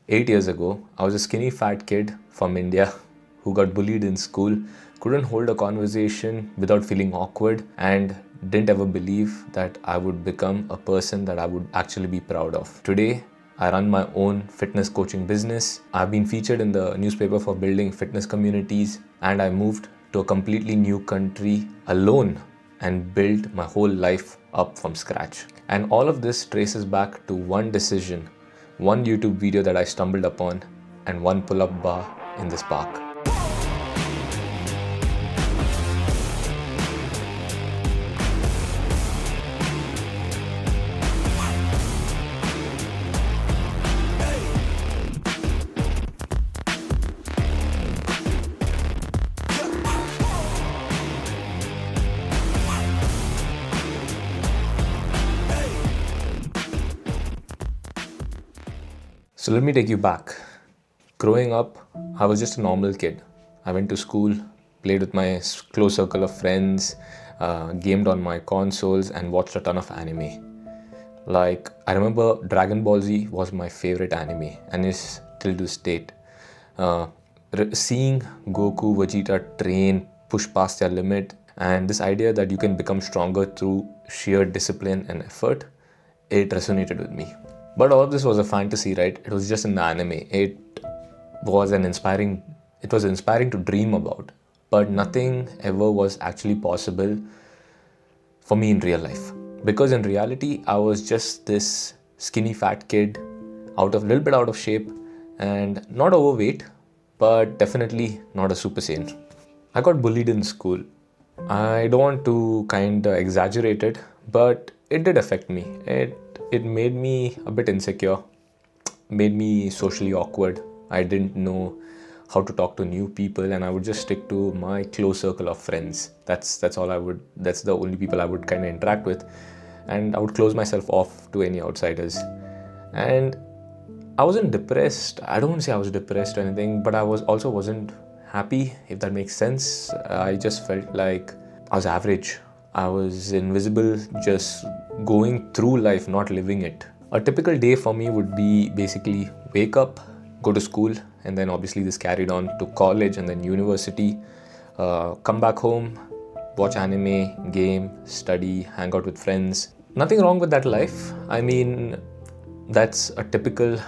8 years ago, I was a skinny fat kid from India who got bullied in school, couldn't hold a conversation without feeling awkward, and didn't ever believe that I would become a person that I would actually be proud of. Today, I run my own fitness coaching business. I've been featured in the newspaper for building fitness communities, and I moved to a completely new country alone and built my whole life up from scratch. And all of this traces back to one decision, one YouTube video that I stumbled upon, and one pull-up bar in this park. So let me take you back. Growing up, I was just a normal kid. I went to school, played with my close circle of friends, gamed on my consoles, and watched a ton of anime. Like, I remember Dragon Ball Z was my favorite anime and is till this date. Seeing Goku, Vegeta train, push past their limit, and this idea that you can become stronger through sheer discipline and effort, it resonated with me. But all of this was a fantasy, right? It was just in the anime. It was inspiring to dream about, but nothing ever was actually possible for me in real life. Because in reality, I was just this skinny fat kid, a little bit out of shape, and not overweight, but definitely not a super sane. I got bullied in school. I don't want to kind of exaggerate it, but it did affect me. It made me a bit insecure, made me socially awkward. I didn't know how to talk to new people, and I would just stick to my close circle of friends. That's the only people I would kind of interact with, and I would close myself off to any outsiders. And I wasn't depressed. I don't want to say I was depressed or anything, but I wasn't happy, if that makes sense. I just felt like I was average. I was invisible, just going through life, not living it. A typical day for me would be basically wake up, go to school, and then obviously this carried on to college and then university, come back home, watch anime, game, study, hang out with friends. Nothing wrong with that life. I mean, that's a typical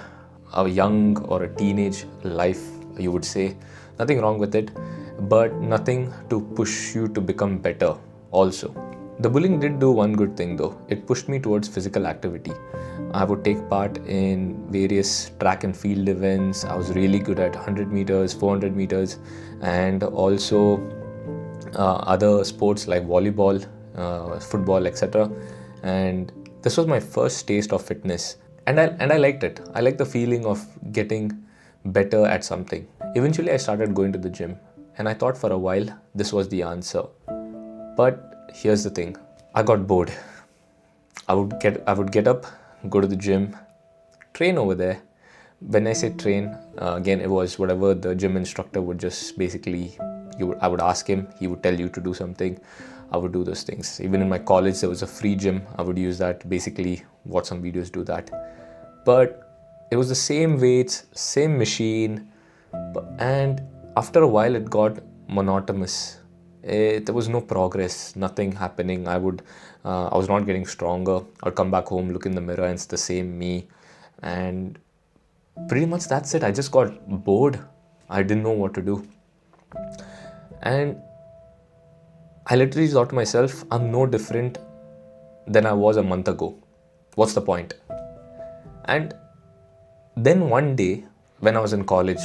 young or a teenage life, you would say. Nothing wrong with it, but nothing to push you to become better also. The bullying did do one good thing though. It pushed me towards physical activity. I would take part in various track and field events. I was really good at 100 meters, 400 meters, and also other sports like volleyball, football, etc. And this was my first taste of fitness, and I liked it. I liked the feeling of getting better at something. Eventually I started going to the gym, and I thought for a while this was the answer. But here's the thing, I got bored. I would get up, go to the gym, train over there. When I say train, again, it was whatever the gym instructor would just basically, I would ask him, he would tell you to do something, I would do those things. Even in my college, there was a free gym, I would use that, basically watch some videos, do that. But it was the same weights, same machine, and after a while it got monotonous. There was no progress, nothing happening. I was not getting stronger. I'd come back home, look in the mirror, and it's the same me. And pretty much that's it. I just got bored. I didn't know what to do. And I literally thought to myself, I'm no different than I was a month ago. What's the point? And then one day, when I was in college,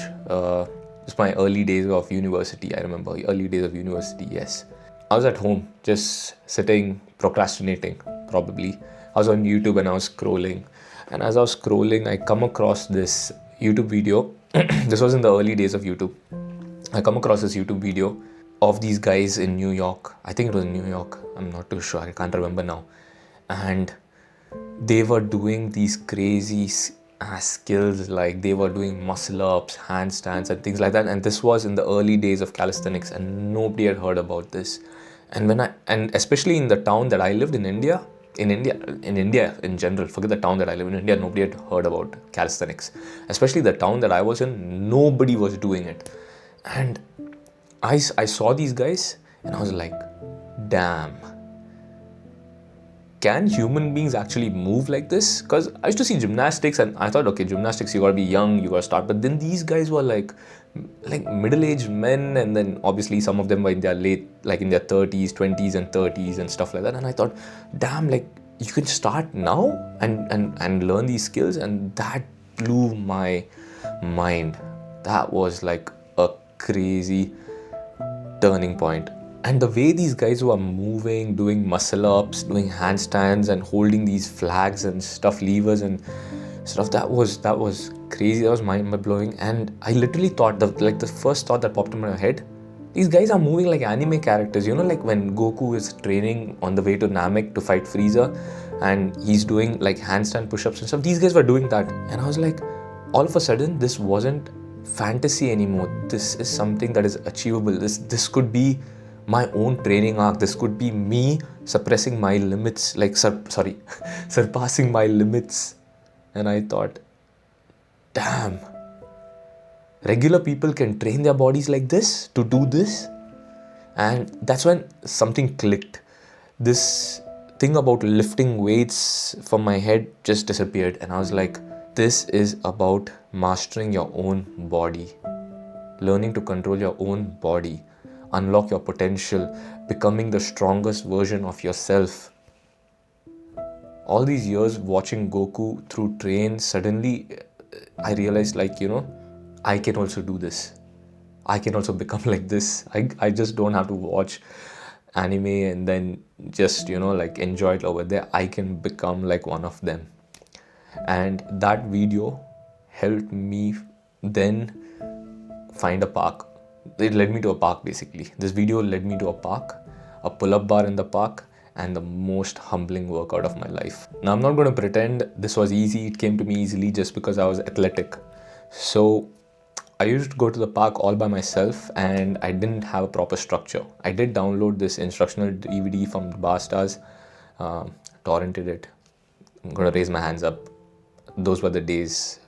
it's my early days of university, I remember. Early days of university, yes. I was at home, just sitting, procrastinating, probably. I was on YouTube and I was scrolling. And as I was scrolling, I come across this YouTube video. This was in the early days of YouTube. I come across this YouTube video of these guys in New York. I think it was in New York. I'm not too sure. I can't remember now. And they were doing these crazy skills, like they were doing muscle ups, handstands and things like that. And this was in the early days of calisthenics, and nobody had heard about this. And especially in the town that I lived in India, in India in general, forget the town that I live in India, nobody had heard about calisthenics. Especially the town that I was in, nobody was doing it. And I saw these guys and I was like, damn, can human beings actually move like this? Because I used to see gymnastics and I thought, okay, gymnastics, you gotta be young, you gotta start. But then these guys were like middle-aged men, and then obviously some of them were in their in their 30s, 20s and 30s and stuff like that. And I thought, damn, like you can start now and learn these skills. And that blew my mind. That was like a crazy turning point. And the way these guys were moving, doing muscle ups, doing handstands and holding these flags and stuff, levers and stuff, that was crazy. That was mind blowing. And I literally thought, the first thought that popped in my head, these guys are moving like anime characters, like when Goku is training on the way to Namek to fight Frieza and he's doing like handstand push-ups and stuff. These guys were doing that. And I was like, all of a sudden, this wasn't fantasy anymore. This is something that is achievable. This could be my own training arc. This could be me suppressing my limits, surpassing my limits. And I thought, damn, regular people can train their bodies like this to do this. And that's when something clicked. This thing about lifting weights from my head just disappeared. And I was like, this is about mastering your own body, learning to control your own body, unlock your potential, becoming the strongest version of yourself. All these years watching Goku through train, suddenly I realized, I can also do this. I can also become like this. I just don't have to watch anime and then just, enjoy it over there. I can become like one of them. And that video helped me then find a park. It led me to a park, basically. This video led me to a park, a pull-up bar in the park, and the most humbling workout of my life. Now, I'm not going to pretend this was easy. It came to me easily just because I was athletic. So I used to go to the park all by myself and I didn't have a proper structure. I did download this instructional DVD from Bar Stars, torrented it. I'm going to raise my hands up. Those were the days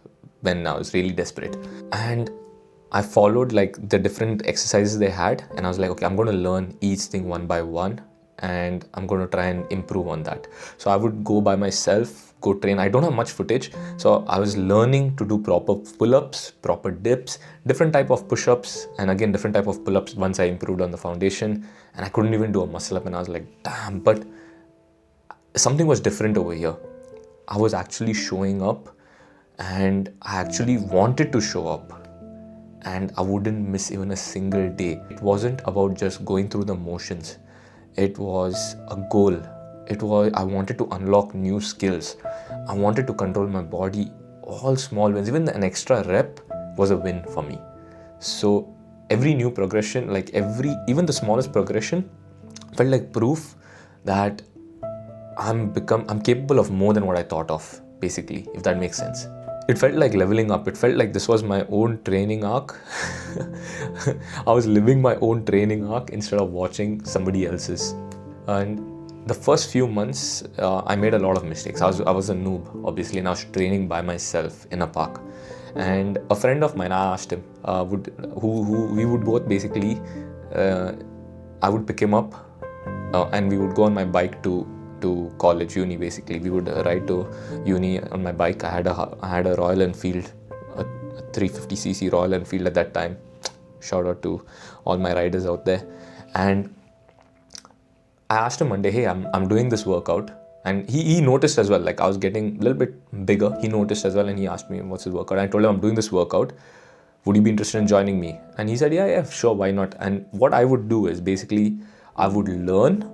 when I was really desperate. And I followed the different exercises they had, and I was like, okay, I'm going to learn each thing one by one and I'm going to try and improve on that. So I would go by myself, go train. I don't have much footage, so I was learning to do proper pull-ups, proper dips, different type of push-ups, and again different type of pull-ups once I improved on the foundation. And I couldn't even do a muscle up, and I was like, damn, but something was different over here. I was actually showing up, and I actually wanted to show up, and I wouldn't miss even a single day. It wasn't about just going through the motions. It was a goal. I wanted to unlock new skills. I wanted to control my body. All small wins, even an extra rep was a win for me. So every new progression, even the smallest progression, felt like proof that I'm capable of more than what I thought of, basically, if that makes sense. It felt like leveling up. It felt like this was my own training arc. I was living my own training arc instead of watching somebody else's. And the first few months, I made a lot of mistakes. I was a noob, obviously, and I was training by myself in a park. And a friend of mine, I asked him, we would both basically, I would pick him up, and we would go on my bike to college, uni. Basically, we would ride to uni on my bike. I had a Royal Enfield, a 350cc Royal Enfield at that time. Shout out to all my riders out there. And I asked him one day, hey, I'm doing this workout, and he noticed as well. I was getting a little bit bigger. He noticed as well, and he asked me, what's his workout? I told him, I'm doing this workout. Would you be interested in joining me? And he said, yeah, sure, why not? And what I would do is basically I would learn,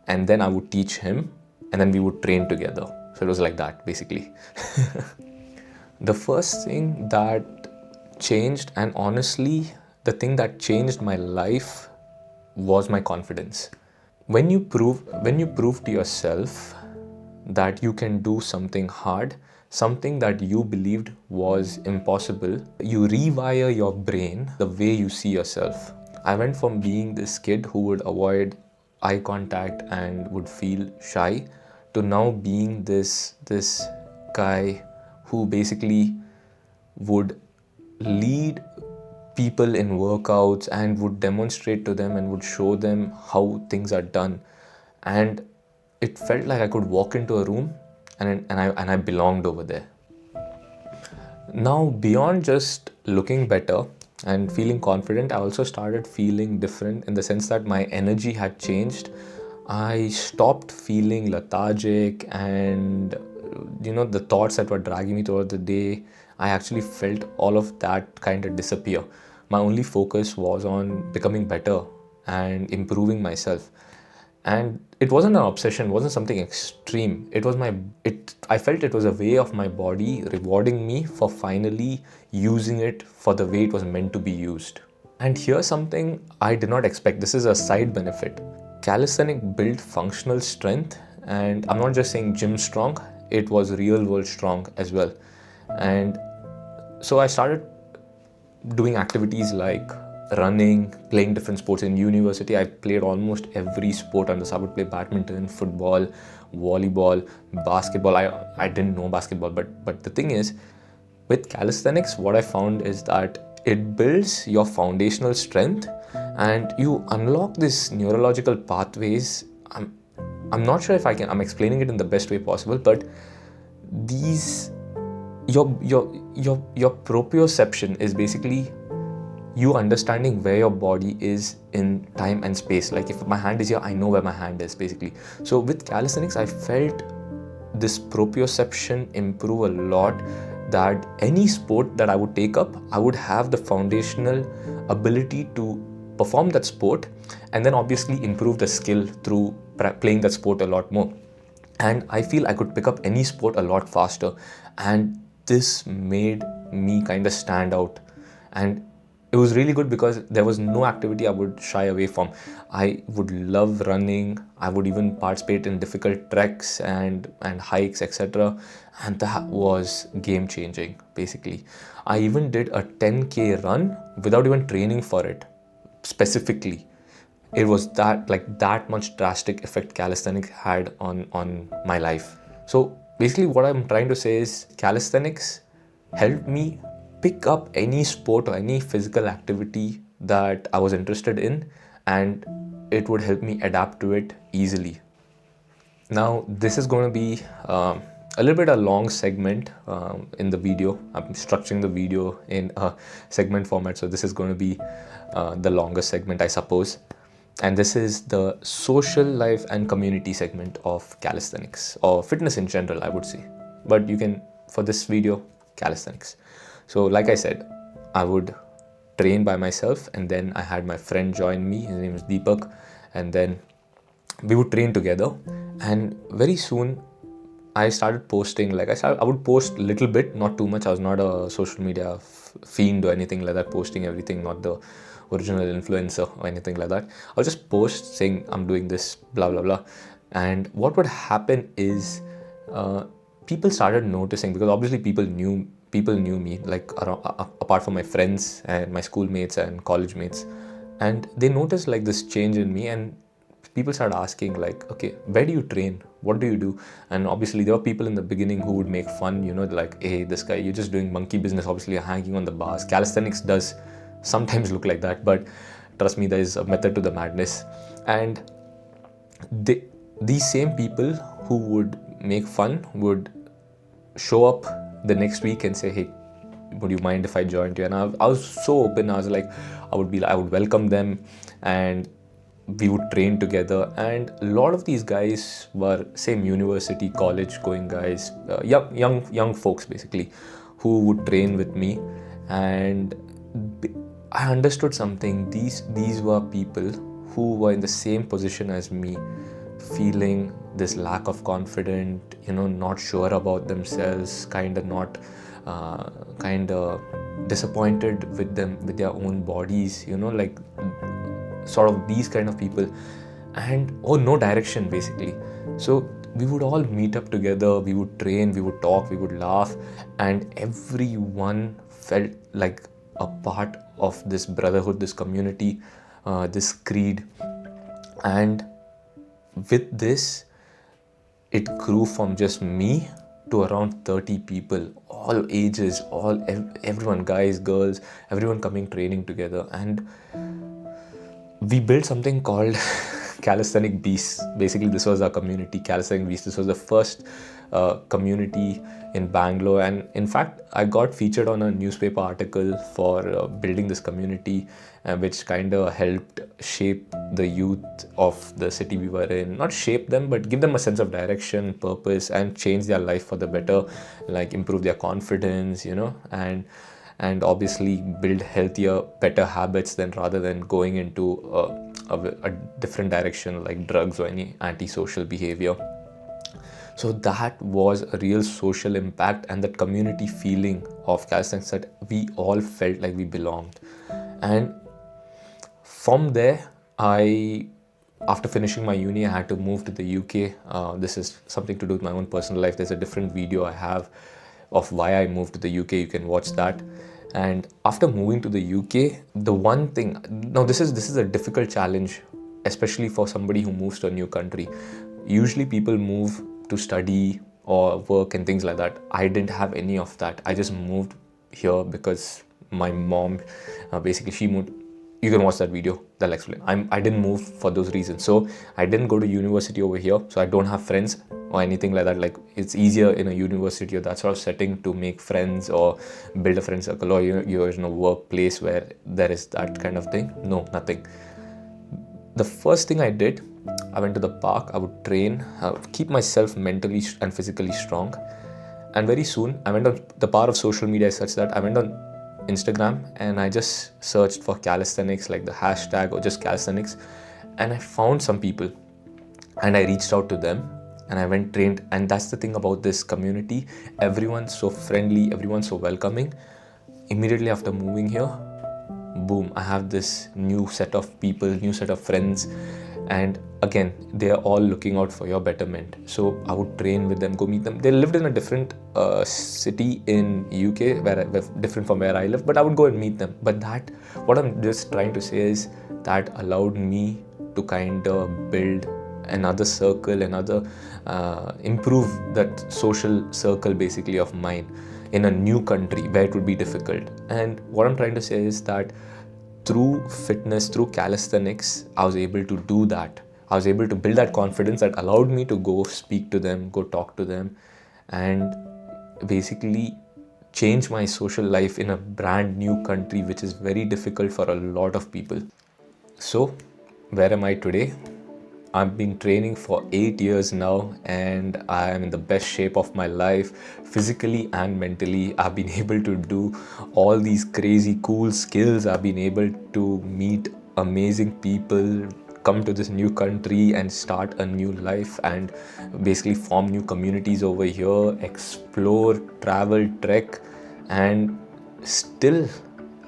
and then I would teach him, and then we would train together. So it was like that, basically. The first thing that changed, and honestly, the thing that changed my life, was my confidence. When you prove to yourself that you can do something hard, something that you believed was impossible, you rewire your brain the way you see yourself. I went from being this kid who would avoid eye contact and would feel shy to now being this guy who basically would lead people in workouts and would demonstrate to them and would show them how things are done. And it felt like I could walk into a room and I belonged over there. Now, beyond just looking better and feeling confident, I also started feeling different in the sense that my energy had changed. I stopped feeling lethargic, and the thoughts that were dragging me throughout the day, I actually felt all of that kind of disappear. My only focus was on becoming better and improving myself. And it wasn't an obsession, it wasn't something extreme. I felt it was a way of my body rewarding me for finally using it for the way it was meant to be used. And here's something I did not expect. This is a side benefit. Calisthenics built functional strength, and I'm not just saying gym strong, it was real world strong as well. And so I started doing activities like running, playing different sports. In university, I played almost every sport on this. I would play badminton, football, volleyball, basketball. I didn't know basketball, but the thing is, with calisthenics, what I found is that it builds your foundational strength and you unlock these neurological pathways. I'm not sure if I'm explaining it in the best way possible, but your proprioception is basically you understanding where your body is in time and space. Like if my hand is here, I know where my hand is basically. So with calisthenics, I felt this proprioception improve a lot, that any sport that I would take up, I would have the foundational ability to perform that sport and then obviously improve the skill through playing that sport a lot more. And I feel I could pick up any sport a lot faster, and this made me kind of stand out. And it was really good because there was no activity I would shy away from. I would love running. I would even participate in difficult treks and hikes, etc. And that was game changing, basically. I even did a 10K run without even training for it specifically. It was that much drastic effect calisthenics had on my life. So basically what I'm trying to say is calisthenics helped me pick up any sport or any physical activity that I was interested in, and it would help me adapt to it easily. Now this is going to be a little bit a long segment in the video. I'm structuring the video in a segment format, so this is going to be the longest segment, I suppose. And this is the social life and community segment of calisthenics, or fitness in general, I would say. But you can, for this video, calisthenics. So like I said, I would train by myself, and then I had my friend join me. His name is Deepak, and then we would train together. And very soon I started posting. I would post a little bit, not too much. I was not a social media fiend or anything like that, posting everything, not the original influencer or anything like that. I would just post saying I'm doing this, blah blah blah. And what would happen is people started noticing, because obviously people knew me, like apart from my friends and my schoolmates and college mates, and they noticed like this change in me. And people started asking like, okay, where do you train, what do you do? And obviously there were people in the beginning who would make fun, like, hey, this guy, you're just doing monkey business, obviously you're hanging on the bars. Calisthenics does sometimes look like that, but trust me, there is a method to the madness. And these same people who would make fun would show up the next week and say, hey, would you mind if I joined you? And I was so open. I was like, I would welcome them, and we would train together. And a lot of these guys were same university, college going guys, young folks basically, who would train with me. And I understood something. These were people who were in the same position as me, feeling this lack of confidence, not sure about themselves, kind of disappointed with their own bodies, like sort of these kind of people, and no direction basically. So we would all meet up together, we would train, we would talk, we would laugh, and everyone felt like a part of this brotherhood, this community, this creed. And with this, it grew from just me to around 30 people, all ages, everyone, guys, girls, everyone coming training together. And we built something called Calisthenic Beasts. Basically, this was our community, Calisthenic Beasts. This was the first community in Bangalore, and in fact, I got featured on a newspaper article for building this community, which kind of helped shape the youth of the city we were in. Not shape them, but give them a sense of direction, purpose, and change their life for the better, like improve their confidence, and obviously build healthier, better habits than rather than going into a different direction like drugs or any antisocial behavior. So that was a real social impact, and that community feeling of calisthenics, that we all felt like we belonged. And from there, after finishing my uni, I had to move to the UK. This is something to do with my own personal life. There's a different video I have of why I moved to the UK. You can watch that. And after moving to the UK, the one thing, now this is a difficult challenge, especially for somebody who moves to a new country. Usually people move to study or work and things like that. I didn't have any of that. I just moved here because my mom, basically she moved. You can watch that video, that'll explain. I didn't move for those reasons. So I didn't go to university over here, so I don't have friends or anything like that. Like, it's easier in a university or that sort of setting to make friends or build a friend circle, or you're in a workplace where there is that kind of thing. No, nothing. The first thing I did, I went to the park. I would train, keep myself mentally and physically strong. And very soon, I went on the power of social media is such that I went on Instagram and I just searched for calisthenics, like the hashtag, or just calisthenics, and I found some people and I reached out to them and I went trained. And that's the thing about this community. Everyone's so friendly, everyone's so welcoming. Immediately after moving here, boom, I have this new set of people, new set of friends, and again, they are all looking out for your betterment. So I would train with them, go meet them. They lived in a different city in UK, different from where I live, but I would go and meet them. But what I'm just trying to say is that allowed me to kind of build another circle, improve that social circle basically of mine in a new country where it would be difficult. And what I'm trying to say is that through fitness, through calisthenics, I was able to do that. I was able to build that confidence that allowed me to go speak to them, go talk to them, and basically change my social life in a brand new country, which is very difficult for a lot of people. So, where am I today? I've been training for 8 years now, and I am in the best shape of my life, physically and mentally. I've been able to do all these crazy cool skills. I've been able to meet amazing people, come to this new country and start a new life, and basically form new communities over here, explore, travel, trek, and still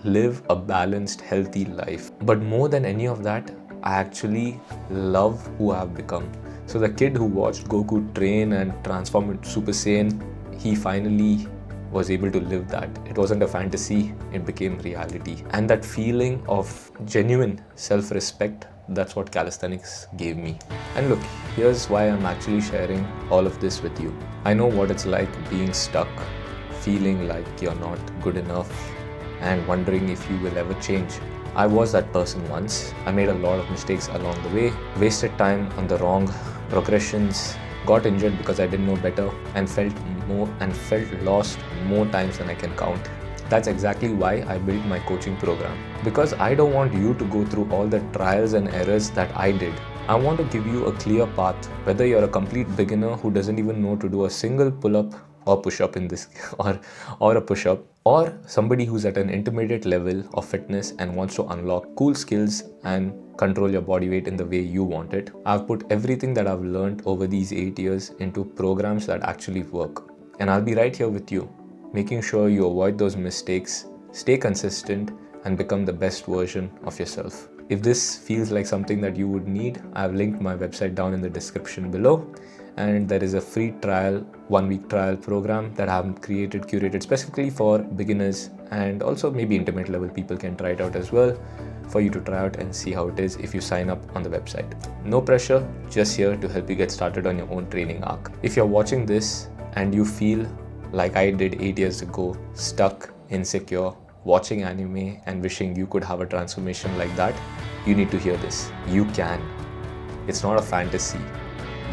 live a balanced, healthy life. But more than any of that, I actually love who I've become. So the kid who watched Goku train and transform into Super Saiyan, he finally was able to live that. It wasn't a fantasy, it became reality. And that feeling of genuine self-respect, that's what calisthenics gave me. And look, here's why I'm actually sharing all of this with you. I know what it's like being stuck, feeling like you're not good enough, and wondering if you will ever change. I was that person once. I made a lot of mistakes along the way, wasted time on the wrong progressions, got injured because I didn't know better, and felt lost more times than I can count. That's exactly why I built my coaching program. Because I don't want you to go through all the trials and errors that I did. I want to give you a clear path, whether you're a complete beginner who doesn't even know to do a single pull-up or push-up in this, or a push-up, or somebody who's at an intermediate level of fitness and wants to unlock cool skills and control your body weight in the way you want it. I've put everything that I've learned over these 8 years into programs that actually work. And I'll be right here with you, making sure you avoid those mistakes, stay consistent, and become the best version of yourself. If this feels like something that you would need, I've linked my website down in the description below. And there is a free trial, 1-week trial program that I've curated specifically for beginners and also maybe intermediate level people can try it out as well, for you to try out and see how it is if you sign up on the website. No pressure, just here to help you get started on your own training arc. If you're watching this and you feel like I did 8 years ago, stuck, insecure, watching anime and wishing you could have a transformation like that, you need to hear this. You can. It's not a fantasy.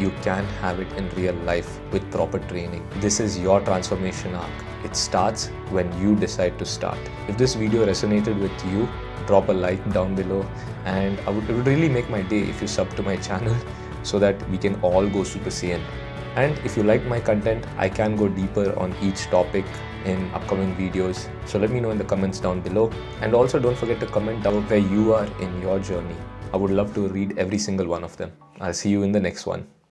You can have it in real life with proper training. This is your transformation arc. It starts when you decide to start. If this video resonated with you, drop a like down below, and it would really make my day if you sub to my channel so that we can all go Super Saiyan. And if you like my content, I can go deeper on each topic in upcoming videos. So let me know in the comments down below. And also don't forget to comment down where you are in your journey. I would love to read every single one of them. I'll see you in the next one.